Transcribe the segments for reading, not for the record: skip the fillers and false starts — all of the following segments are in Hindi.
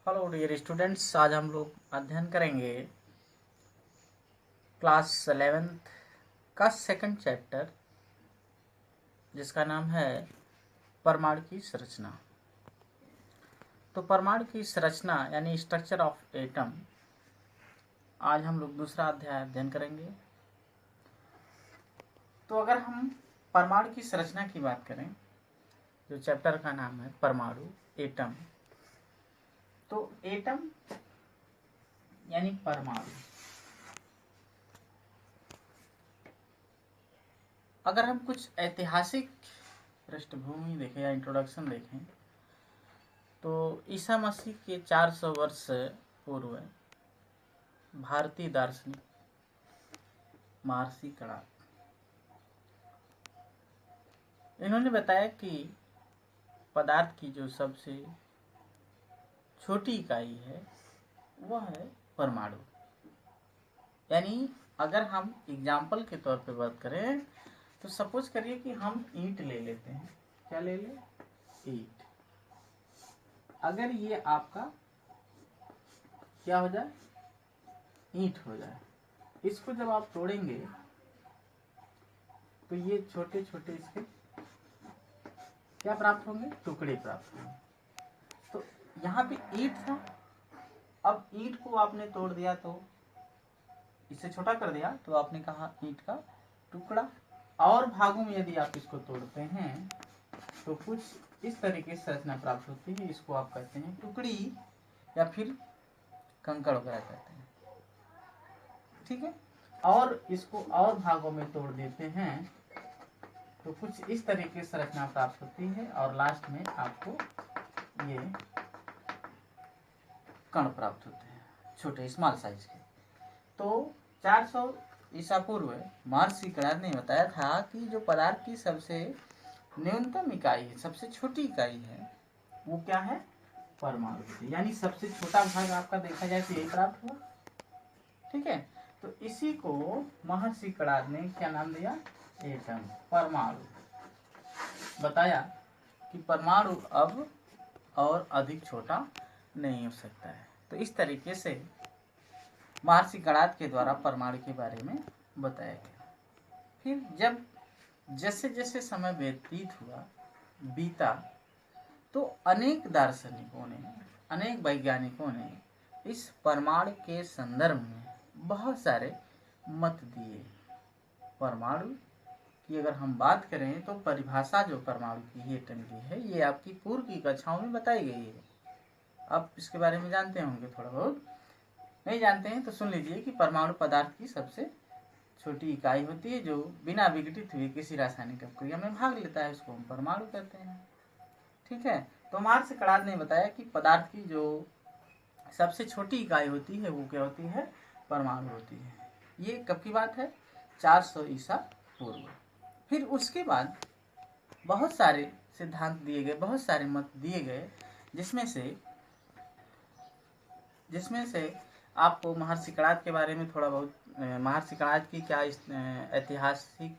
हेलो डियर स्टूडेंट्स, आज हम लोग अध्ययन करेंगे क्लास 11th का सेकंड चैप्टर, जिसका नाम है परमाणु की संरचना। तो परमाणु की संरचना यानी स्ट्रक्चर ऑफ एटम, आज हम लोग दूसरा अध्याय अध्ययन करेंगे। तो अगर हम परमाणु की संरचना की बात करें, जो चैप्टर का नाम है परमाणु एटम, तो एटम यानी परमाणु, अगर हम कुछ ऐतिहासिक पृष्ठभूमि देखें या इंट्रोडक्शन देखें, तो ईसा मसीह के 400 वर्ष पूर्व भारतीय दार्शनिक महर्षि कणाद, इन्होंने बताया कि पदार्थ की जो सबसे छोटी इकाई है वह है परमाणु। यानी अगर हम एग्जाम्पल के तौर पे बात करें तो सपोज करिए कि हम ईंट ले लेते हैं। क्या ले लें? ईंट। अगर ये आपका क्या हो जाए? ईंट हो जाए। इसको जब आप तोड़ेंगे तो ये छोटे छोटे इसके क्या प्राप्त होंगे? टुकड़े प्राप्त होंगे। तो यहाँ पे ईंट था, अब ईंट को आपने तोड़ दिया तो इसे छोटा कर दिया, तो आपने कहा ईंट का टुकड़ा। और भागों में यदि आप इसको तोड़ते हैं तो कुछ इस तरीके से संरचना प्राप्त होती है। इसको आप कहते हैं टुकड़ी या फिर कंकड़ वगैरह कहते हैं। ठीक है। और इसको और भागों में तोड़ देते हैं तो कुछ इस तरीके से संरचना प्राप्त होती है और लास्ट में आपको ये कण प्राप्त होते हैं, छोटे स्मॉल साइज के। तो 400 ईसा पूर्व महर्षि कणाद ने बताया था कि जो पदार्थ की सबसे न्यूनतम इकाई है, सबसे छोटी इकाई है, वो क्या है? परमाणु। यानी सबसे छोटा भाग आपका देखा जाए तो यही प्राप्त हुआ। ठीक है। तो इसी को महर्षि कणाद ने क्या नाम दिया? एटम, परमाणु। बताया कि परमाणु अब और अधिक छोटा नहीं हो सकता है। तो इस तरीके से महर्षि कणाद के द्वारा परमाणु के बारे में बताया गया। फिर जब जैसे जैसे समय व्यतीत हुआ, बीता, तो अनेक दार्शनिकों ने, अनेक वैज्ञानिकों ने इस परमाणु के संदर्भ में बहुत सारे मत दिए। परमाणु की अगर हम बात करें तो परिभाषा जो परमाणु की एटम की है, ये आपकी पूर्व की कक्षाओं में बताई गई है। आप इसके बारे में जानते होंगे, थोड़ा बहुत। नहीं जानते हैं तो सुन लीजिए कि परमाणु पदार्थ की सबसे छोटी इकाई होती है जो बिना विघटित हुए किसी रासायनिक प्रक्रिया में भाग लेता है, उसको हम परमाणु कहते हैं। ठीक है। तो महर्षि कणाद ने बताया कि पदार्थ की जो सबसे छोटी इकाई होती है वो क्या होती है? परमाणु होती है। ये कब की बात है? 400 ईसा पूर्व। फिर उसके बाद बहुत सारे सिद्धांत दिए गए, बहुत सारे मत दिए गए, जिसमें से आपको महर्षि कणाद के बारे में थोड़ा बहुत, महर्षि कणाद की क्या ऐतिहासिक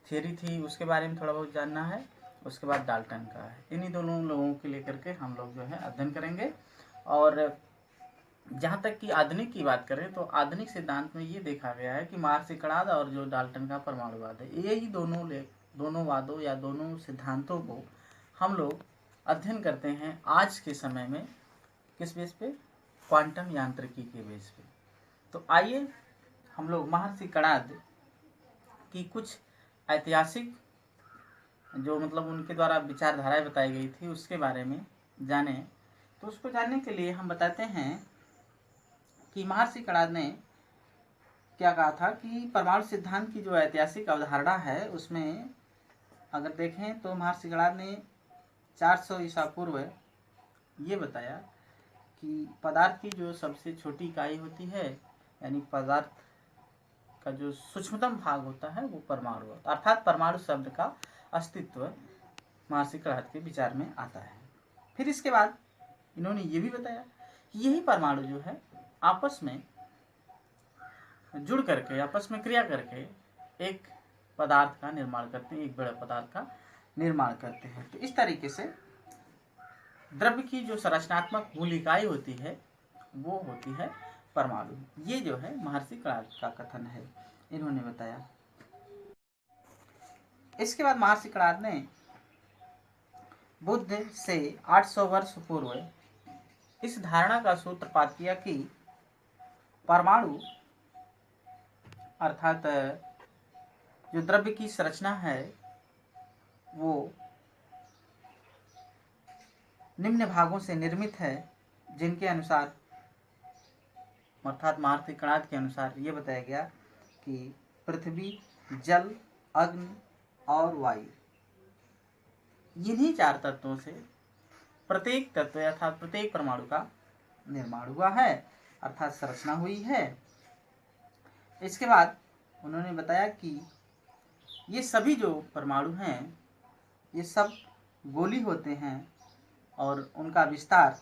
थियरी थी उसके बारे में थोड़ा बहुत जानना है। उसके बाद डाल्टन का है। इन्हीं दोनों लोगों के लेकर के हम लोग जो है अध्ययन करेंगे। और जहाँ तक कि आधुनिक की बात करें तो आधुनिक सिद्धांत में ये देखा गया है कि महर्षि कणाद और जो डाल्टन का परमाणुवाद है, ये ही दोनों वादों या दोनों सिद्धांतों को हम लोग अध्ययन करते हैं आज के समय में। किस बेस पे? क्वांटम यांत्रिकी के बेस पे। तो आइए हम लोग महर्षि कणाद की कुछ ऐतिहासिक जो मतलब उनके द्वारा विचारधाराएं बताई गई थी उसके बारे में जाने। तो उसको जानने के लिए हम बताते हैं कि महर्षि कणाद ने क्या कहा था कि परमाणु सिद्धांत की जो ऐतिहासिक अवधारणा है उसमें अगर देखें तो महर्षि कणाद ने 400 ईसा पूर्व ये बताया कि पदार्थ की जो सबसे छोटी इकाई होती है, यानी पदार्थ का जो सूक्ष्मतम भाग होता है वो परमाणु होता है। अर्थात परमाणु शब्द का अस्तित्व महर्षि कणाद के विचार में आता है। फिर इसके बाद इन्होंने ये भी बताया कि यही परमाणु जो है आपस में जुड़ करके, आपस में क्रिया करके एक पदार्थ का निर्माण करते हैं, एक बड़े पदार्थ का निर्माण करते हैं। तो इस तरीके से द्रव्य की जो संरचनात्मक मूल इकाई होती है वो होती है परमाणु। ये जो है महर्षि कणाद का कथन है, इन्होंने बताया। इसके बाद महर्षि कणाद ने बुद्ध से 800 वर्ष पूर्व इस धारणा का सूत्रपात किया कि परमाणु अर्थात जो द्रव्य की संरचना है वो निम्न भागों से निर्मित है, जिनके अनुसार अर्थात महर्षि कणाद के अनुसार ये बताया गया कि पृथ्वी, जल, अग्नि और वायु, इन्हीं 4 तत्वों से प्रत्येक तत्व अर्थात प्रत्येक परमाणु का निर्माण हुआ है, अर्थात संरचना हुई है। इसके बाद उन्होंने बताया कि ये सभी जो परमाणु हैं ये सब गोली होते हैं और उनका विस्तार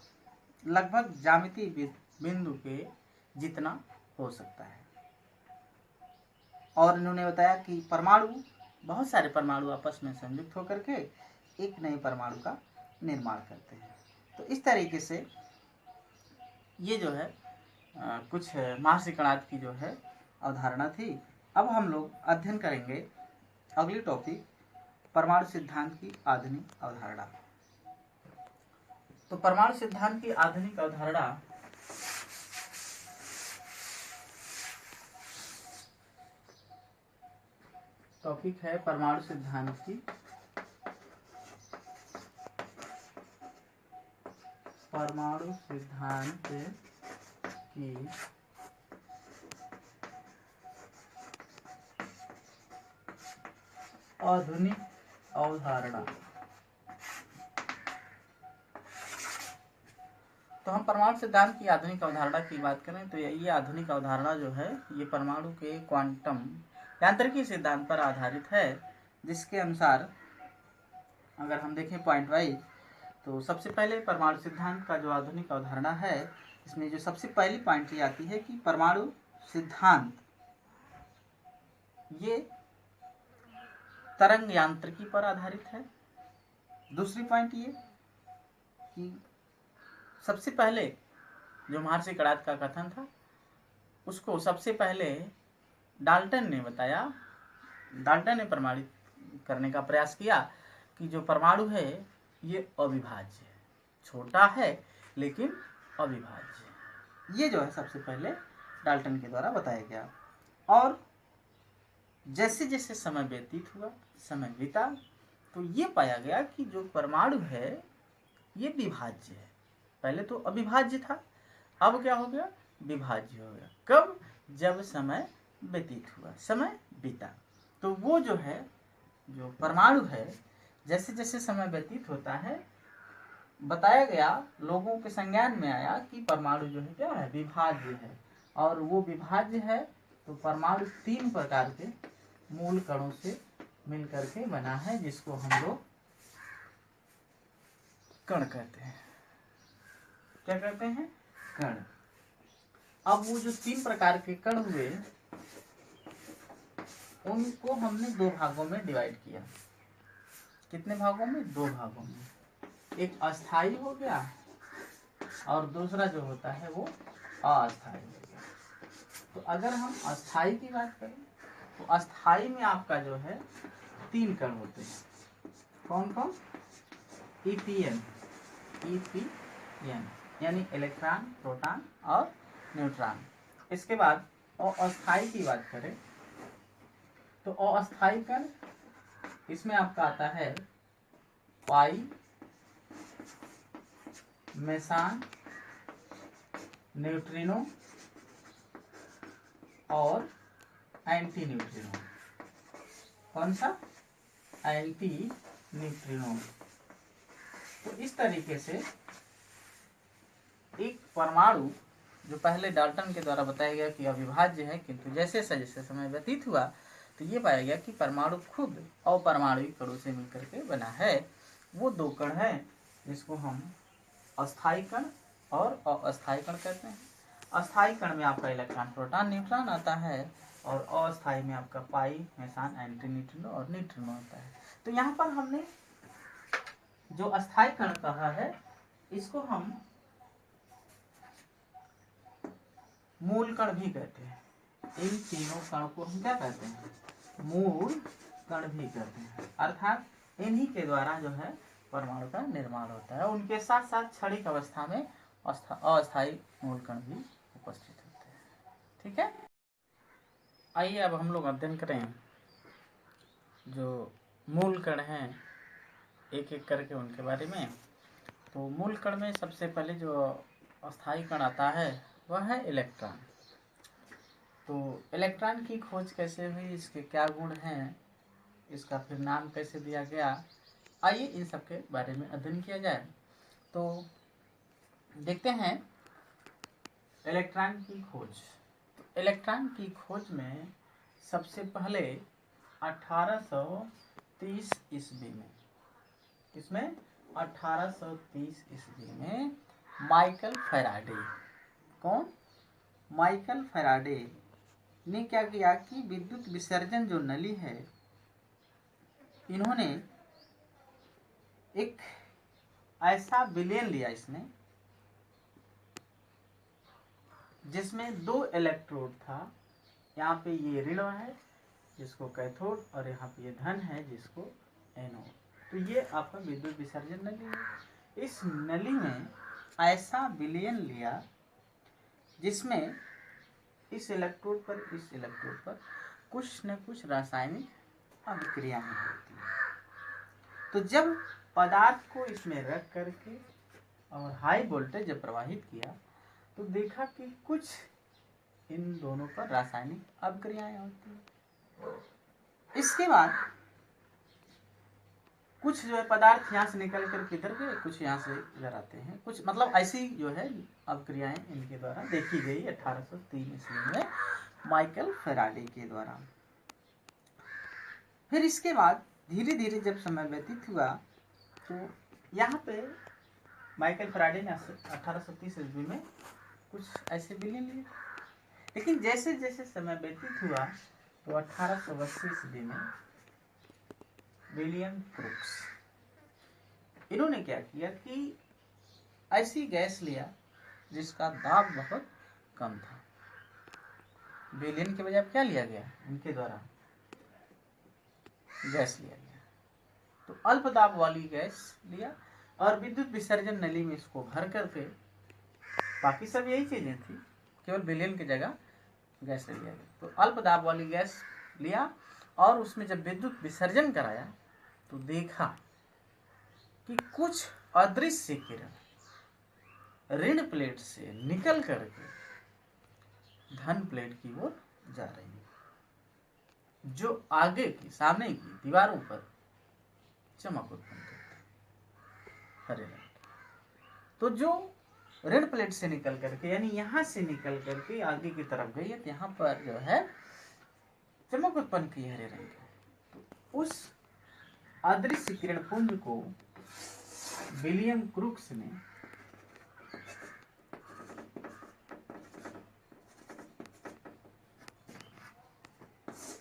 लगभग ज्यामितीय बिंदु के जितना हो सकता है। और इन्होंने बताया कि परमाणु, बहुत सारे परमाणु आपस में संयुक्त होकर के एक नए परमाणु का निर्माण करते हैं। तो इस तरीके से ये जो है कुछ महर्षि कणाद की जो है अवधारणा थी। अब हम लोग अध्ययन करेंगे अगली टॉपिक, परमाणु सिद्धांत की आधुनिक अवधारणा। तो परमाणु सिद्धांत की आधुनिक अवधारणा टॉपिक है परमाणु सिद्धांत की आधुनिक अवधारणा। तो हम परमाणु सिद्धांत की आधुनिक अवधारणा की बात करें तो ये आधुनिक अवधारणा जो है ये परमाणु के क्वांटम यांत्रिकी सिद्धांत पर आधारित है, जिसके अनुसार अगर हम देखें पॉइंट वाइज तो सबसे पहले परमाणु सिद्धांत का जो आधुनिक अवधारणा है इसमें जो सबसे पहली पॉइंट ये आती है कि परमाणु सिद्धांत ये तरंग यांत्रिकी पर आधारित है। दूसरी पॉइंट ये कि सबसे पहले जो महर्षि कणाद का कथन था उसको सबसे पहले डाल्टन ने बताया, डाल्टन ने प्रमाणित करने का प्रयास किया कि जो परमाणु है ये अविभाज्य है, छोटा है लेकिन अविभाज्य। ये जो है सबसे पहले डाल्टन के द्वारा बताया गया। और जैसे जैसे समय व्यतीत हुआ, समय बीता, तो ये पाया गया कि जो परमाणु है ये विभाज्य है। पहले तो अविभाज्य था, अब क्या हो गया, विभाज्य हो गया। कब, जब समय व्यतीत हुआ, समय बीता। तो वो जो है जो परमाणु है जैसे जैसे समय व्यतीत होता है बताया गया, लोगों के संज्ञान में आया कि परमाणु जो है क्या है, विभाज्य है। और वो विभाज्य है तो परमाणु 3 प्रकार के मूल कणों से मिलकर के बना है, जिसको हम लोग कण कहते हैं। क्या कहते हैं, कण। अब वो जो 3 प्रकार के कण हुए उनको हमने 2 भागों में डिवाइड किया। कितने भागों में, 2 भागों में। एक अस्थाई हो गया और दूसरा जो होता है वो अस्थाई हो गया। तो अगर हम अस्थाई की बात करें तो अस्थाई में आपका जो है 3 कण होते हैं। कौन कौन, ईपीएन, यानी इलेक्ट्रॉन, प्रोटॉन और न्यूट्रॉन। इसके बाद अस्थाई की बात करें तो अस्थाई कण, इसमें आपका आता है पाई, मेसान, न्यूट्रिनो और एंटी न्यूट्रिनो। कौन सा, एंटी न्यूट्रिनो। तो इस तरीके से एक परमाणु जो पहले डाल्टन के द्वारा बताया गया कि अविभाज्य है, किंतु जैसे जैसे समय व्यतीत हुआ तो ये पाया गया कि परमाणु खुद अपरमाणुविक कणों से मिलकर के बना है। वो 2 कण है जिसको हम अस्थाई कण और अस्थाई कण कहते हैं। अस्थाई कण में आपका इलेक्ट्रॉन, प्रोटॉन, न्यूट्रॉन आता है और अस्थाई में आपका पाई, मेसान, एंटी न्यूट्रिनो और न्यूट्रिनो आता है। तो यहाँ पर हमने जो अस्थाई कण कहा है इसको हम मूल कण भी कहते हैं। इन तीनों कण को हम क्या कहते हैं? मूल कण भी कहते हैं। अर्थात इन्हीं के द्वारा जो है परमाणु का निर्माण होता है। उनके साथ साथ क्षणिक अवस्था में अस्थायी मूल कण भी उपस्थित होते हैं। ठीक है, आइए अब हम लोग अध्ययन करें जो मूल कण हैं एक एक करके उनके बारे में। तो मूल कण में सबसे पहले जो अस्थायी कण आता है वह है इलेक्ट्रॉन। तो इलेक्ट्रॉन की खोज कैसे हुई, इसके क्या गुण हैं, इसका फिर नाम कैसे दिया गया, आइए इन सब के बारे में अध्ययन किया जाए। तो देखते हैं इलेक्ट्रॉन की खोज। इलेक्ट्रॉन की खोज में सबसे पहले 1830 ईस्वी में, इसमें 1830 ईस्वी में माइकल फैराडे, कौन? माइकल फैराडे ने क्या किया कि विद्युत विसर्जन जो नली है, इन्होंने एक ऐसा विलयन लिया इसने जिसमें 2 इलेक्ट्रोड था। यहाँ पे ये ऋण है जिसको कैथोड, और यहाँ पे ये धन है जिसको एनोड। तो ये आपका विद्युत विसर्जन नली है। इस नली में ऐसा विलयन लिया जिसमें इस इलेक्ट्रोड पर कुछ न कुछ रासायनिक अभिक्रियाएं होती हैं। तो जब पदार्थ को इसमें रख करके और हाई वोल्टेज जब प्रवाहित किया तो देखा कि कुछ इन दोनों पर रासायनिक अभिक्रियाएं होती हैं। इसके बाद कुछ जो है पदार्थ यहाँ से निकल कर किधर गए, कुछ यहाँ से इधर आते हैं, कुछ मतलब ऐसी जो है अभिक्रियाएं इनके द्वारा देखी गई 1803 ईस्वी में माइकल फैराडे के द्वारा। फिर इसके बाद धीरे धीरे जब समय व्यतीत हुआ तो यहाँ पे माइकल फैराडे ने 1830 ईस्वी में कुछ ऐसे विलयन लिए। लेकिन जैसे जैसे समय व्यतीत हुआ तो 1880 ईस्वी में विलियम क्रूक्स, इन्होंने क्या किया कि ऐसी गैस लिया जिसका दाब बहुत कम था। विलयन के बजाय क्या लिया गया इनके द्वारा? गैस लिया गया। तो अल्प दाब वाली गैस लिया और विद्युत विसर्जन नली में इसको भर करके, बाकी सब यही चीजें थी, केवल विलयन की जगह गैस ले लिया गया। तो अल्प दाब वाली गैस लिया और उसमें जब विद्युत विसर्जन कराया तो देखा कि कुछ अदृश्य किरण ऋण प्लेट से निकल करके धन प्लेट की ओर जा रही है, जो आगे की सामने की दीवारों पर चमक उत्पन्न करती हरे रंग। तो जो ऋण प्लेट से निकल करके यानी यहाँ से निकल करके आगे की तरफ गई है, तो यहाँ पर जो है चमक उत्पन्न की हरे रंग की। तो उस अदृश्य किरण पुंज को विलियम क्रूक्स ने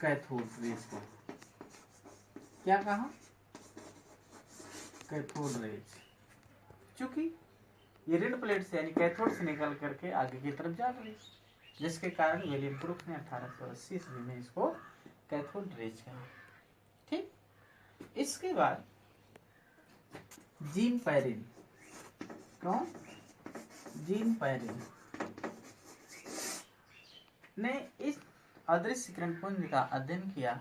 कैथोड रेज को क्या कहा? Cathode rays. चूंकि ये ऋण प्लेट से यानी कैथोड से निकल करके आगे की तरफ जा रही, जिसके कारण विलियम क्रूक्स ने 1880 ईस्वी में इसको कैथोड रेज कहा। ठीक, इसके बाद जीन पैरिन, कौन? जीन पैरिन ने इस अदृश्य किरण पुंज का अध्ययन किया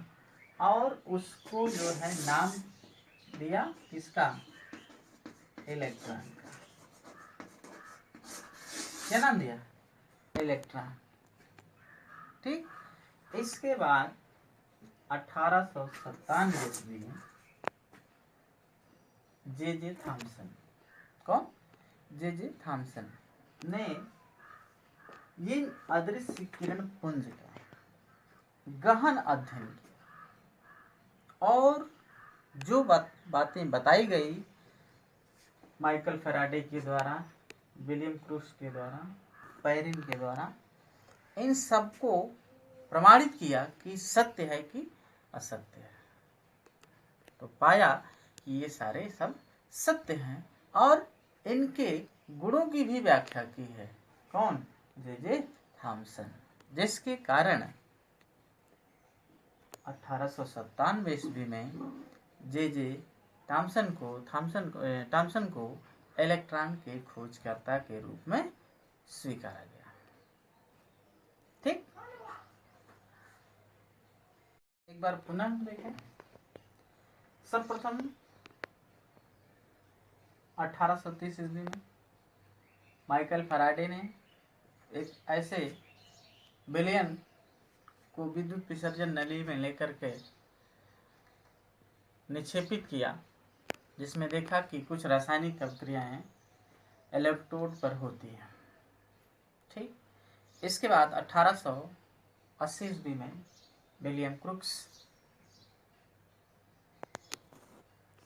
और उसको जो है नाम दिया किसका? इलेक्ट्रॉन का। क्या नाम दिया? इलेक्ट्रॉन। ठीक, इसके बाद 1897 ईस्वी में जे थॉमसन, कौन? जे थॉमसन ने ये अदृश्य किरण पुंज का गहन अध्ययन किया और जो बातें बताई गई माइकल फैराडे के द्वारा, विलियम क्रूक्स के द्वारा, पैरिन के द्वारा, इन सबको प्रमाणित किया कि सत्य है कि असत्य है। तो पाया कि ये सारे सब सत्य हैं और इनके गुणों की भी व्याख्या की है। कौन? जे थॉमसन, जिसके कारण 1897 ईस्वी में जे थॉमसन को इलेक्ट्रॉन के खोजकर्ता के रूप में स्वीकारा गया। ठीक, एक बार पुनः देखें। सर्वप्रथम 1830 ईस्वी में माइकल फैराडे ने एक ऐसे विलयन को विद्युत विसर्जन नली में लेकर के निक्षेपित किया, जिसमें देखा कि कुछ रासायनिक अभिक्रियाएं इलेक्ट्रोड पर होती हैं। ठीक, इसके बाद 1880 ईस्वी में विलियम क्रूक्स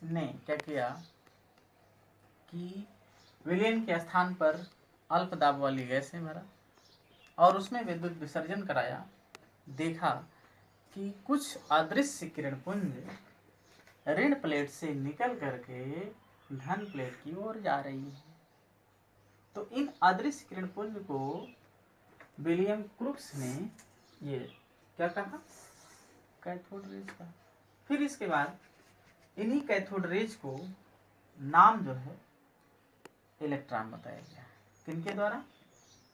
ने क्या किया कि विलयन के स्थान पर अल्प दाब वाली गैस से भरा और उसमें विद्युत विसर्जन कराया। देखा कि कुछ अदृश्य किरणपुंज ऋण प्लेट से निकल करके धन प्लेट की ओर जा रही है। तो इन अदृश्य किरणपुंज को विलियम क्रूक्स ने ये क्या कहा? कैथोड रेज का। फिर इसके बाद इन्हीं कैथोड रेज को नाम जो है इलेक्ट्रॉन बताया गया। किनके द्वारा?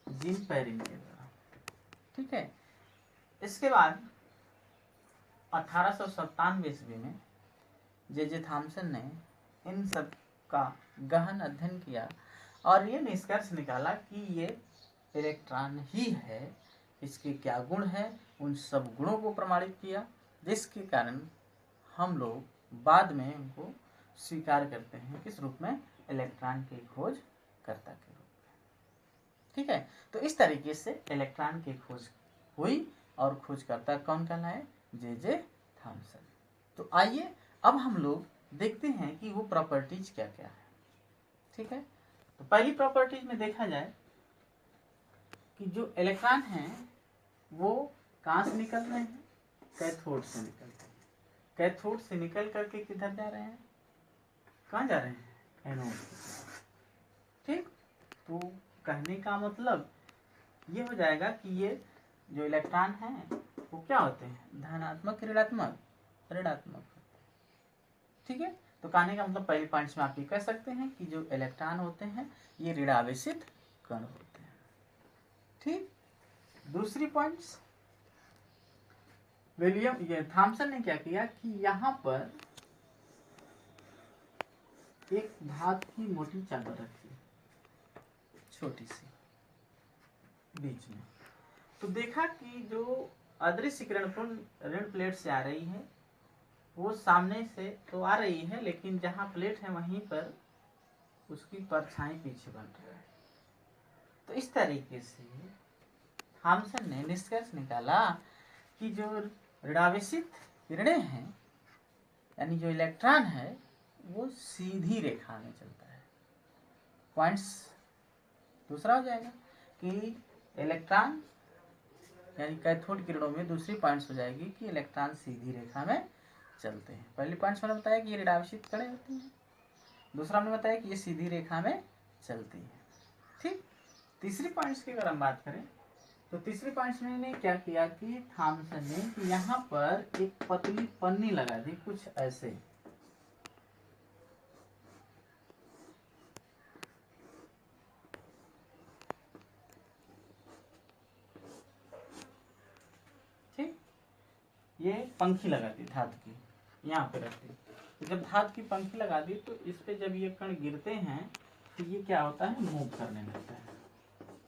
जीन पैरिन के द्वारा। ठीक है, इसके बाद 1897 ईस्वी में जे थॉमसन ने इन सब का गहन अध्ययन किया और ये निष्कर्ष निकाला कि ये इलेक्ट्रॉन ही है। इसके क्या गुण है, उन सब गुणों को प्रमाणित किया, जिसके कारण हम लोग बाद में उनको स्वीकार करते हैं किस रूप में? इलेक्ट्रॉन के खोज कर्ता के रूप में। ठीक है, तो इस तरीके से इलेक्ट्रॉन की खोज हुई और खोजकर्ता कौन कहलाए? J Thomson. तो आइए अब हम लोग देखते हैं कि वो प्रॉपर्टीज क्या क्या है। ठीक है, तो पहली प्रॉपर्टीज में देखा जाए कि जो इलेक्ट्रॉन हैं वो कहाँ से निकल रहे हैं? कैथोड से निकल रहे हैं। कैथोड से निकल करके किधर जा रहे हैं? कहाँ जा रहे हैं? एनोड। ठीक, तो कहने का मतलब ये हो जाएगा कि ये जो इलेक्ट्रॉन हैं वो क्या होते हैं? धनात्मक, ऋणात्मक? ऋणात्मक। ठीक है, तो कहने का मतलब पहले पॉइंट्स में आप ये कह सकते हैं कि जो इलेक्ट्रॉन होते हैं ये ऋणावेशित कण होते हैं। ठीक, दूसरी पॉइंट्स, विलियम ये थॉमसन ने क्या किया कि यहाँ पर एक धातु की मोटी चादर रखी, छोटी सी बीच में। तो देखा कि जो अदृश्य किरणपुंज ऋण प्लेट से आ रही है वो सामने से तो आ रही है, लेकिन जहाँ प्लेट है वहीं पर उसकी परछाई पीछे बन रहा है। तो इस तरीके से थॉमसन ने निष्कर्ष निकाला कि जो ऋणावेशित किरणें हैं यानी जो इलेक्ट्रॉन है वो सीधी रेखा में चलता है। पॉइंट्स दूसरा हो जाएगा कि इलेक्ट्रॉन यानी कैथोड किरणों में दूसरी पॉइंट्स हो जाएगी कि इलेक्ट्रॉन सीधी रेखा में चलते हैं। पहली पॉइंट्स मैंने बताया कि ये ऋणावेशित कणें होती हैं, दूसरा हमने बताया कि ये सीधी रेखा में चलती है। ठीक, तीसरी पॉइंट्स की अगर हम बात करें तो तीसरी पॉइंट्स में क्या किया कि थॉमसन ने कि यहाँ पर एक पतली पन्नी लगा दी कुछ ऐसे। ठीक, ये पंखी लगा दी धातु की, यहाँ पे रख दी। तो जब धातु की पंखी लगा दी तो इस पे जब ये कण गिरते हैं तो ये क्या होता है? मूव करने लगता है।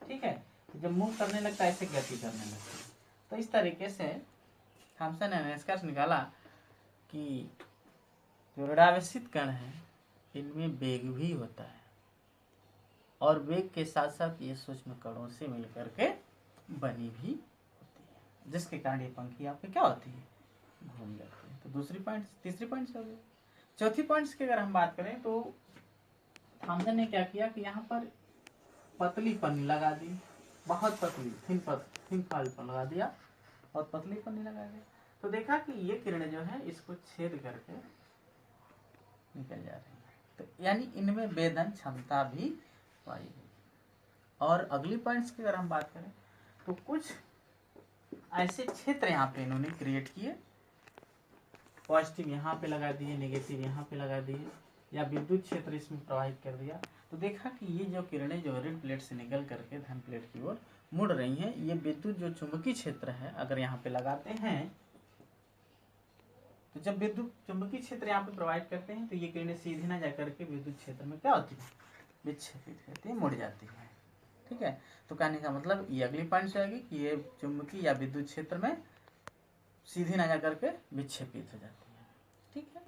ठीक है, जब मूव करने लगता है ऐसे गति करने लगता है। तो इस तरीके से थॉमसन ने निष्कर्ष निकाला कि जो ऋणावेशित कण है इनमें वेग भी होता है और वेग के साथ साथ ये सूक्ष्म कणों से मिलकर के बनी भी होती है, जिसके कारण ये पंखी आपकी क्या होती है? घूम जाती है। तो दूसरी पॉइंट, तीसरी पॉइंट हो गई। चौथी पॉइंट्स की अगर हम बात करें तो थॉमसन ने क्या किया कि यहाँ पर पतली पन्नी लगा दी, बहुत पतली थिन फॉइल पर लगा दिया और पतली पन्नी लगा दी। तो देखा कि ये किरणें जो है इसको छेद करके निकल जा रही है। तो यानी इनमें वेदन क्षमता भी पाई गई। और अगली पॉइंट्स की अगर हम बात करें तो कुछ ऐसे क्षेत्र यहाँ पे इन्होंने क्रिएट किए, पॉजिटिव यहाँ पे लगा दिए, नेगेटिव यहाँ पे लगा दिए, या विद्युत क्षेत्र इसमें प्रवाहित कर दिया। तो देखा कि ये जो किरणें जो ऋण प्लेट से निकल करके धन प्लेट की ओर मुड़ रही हैं, ये विद्युत जो चुंबकीय क्षेत्र है अगर यहाँ पे लगाते हैं, तो जब विद्युत चुंबकीय क्षेत्र यहाँ पे प्रोवाइड करते हैं तो ये किरणें सीधे ना जाकर के विद्युत क्षेत्र में क्या होती है, विक्षेपित होती है, मुड़ जाती है। ठीक है, तो कहने का मतलब ये अगली पॉइंट आएगी कि ये चुंबकीय या विद्युत क्षेत्र में सीधे ना जाकर के विक्षेपित हो जाती है। ठीक है,